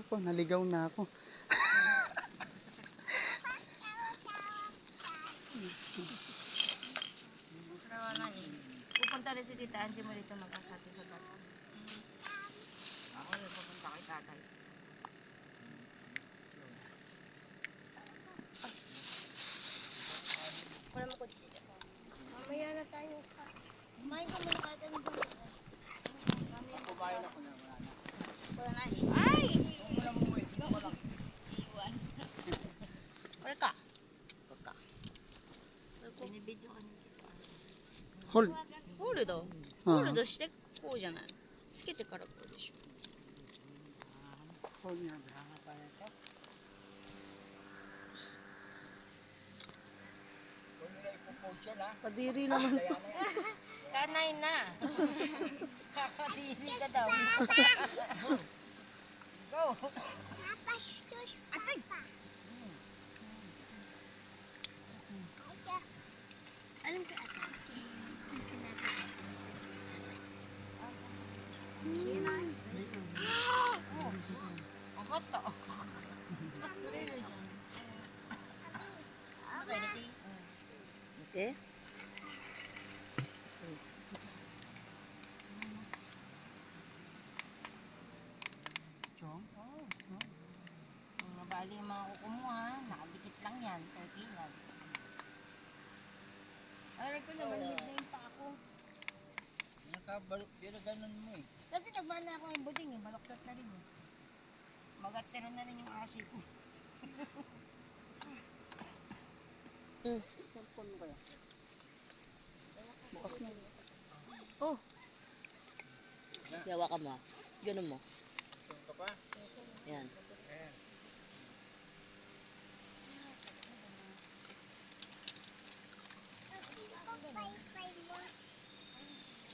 Ako, naligaw na ako. Pupunta rin si Tita Angie mo dito magkasati sa bata. Ako rin pupunta kay tatay. Wala mo kutsi. Mamaya na tayo. Kumain ka muna kahit ano doon. Kumain ako na, wala na. Wala na eh. Ay! Wala mo eh, wala. Iwan. Wala ka. Wala ka. Binibidyo ka ni Tita Angie. ホール。ホールドホールドしてこうじゃない。つけてからこうでしょ。 ホールにあるpa nito. Kung nila ipopost yan ha. Kadiri naman to. Kanay na. Kadiri ka daw. Go. Atay. Alam ka ata? Ang hot to. Okay. Strong? Oh, strong. Mabali yung mga kuko mo ha. Nakadikit lang yan. Okay lang. Aray ko naman, mid na yung pa ako. Nakabalok, pero ganun mo eh. Kasi nagmana ako ng buding eh. Baloktot na rin eh. Magatero na rin yung asi ko. Cellphone mo kaya? Bukas na. Oh. Yawa ka mo. Ganun mo. Strong ka pa? Yan. Ayan.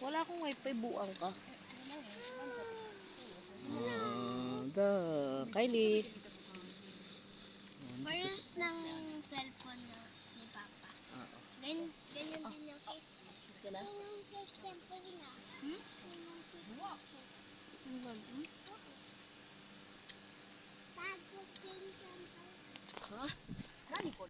Wala akong wifi, buang ka. Kylie. Parehas ng cellphone na ni Papa. Ganyan din yung case. Gusto ka na? Ganyan yung case temporary na. Ganyan yung case.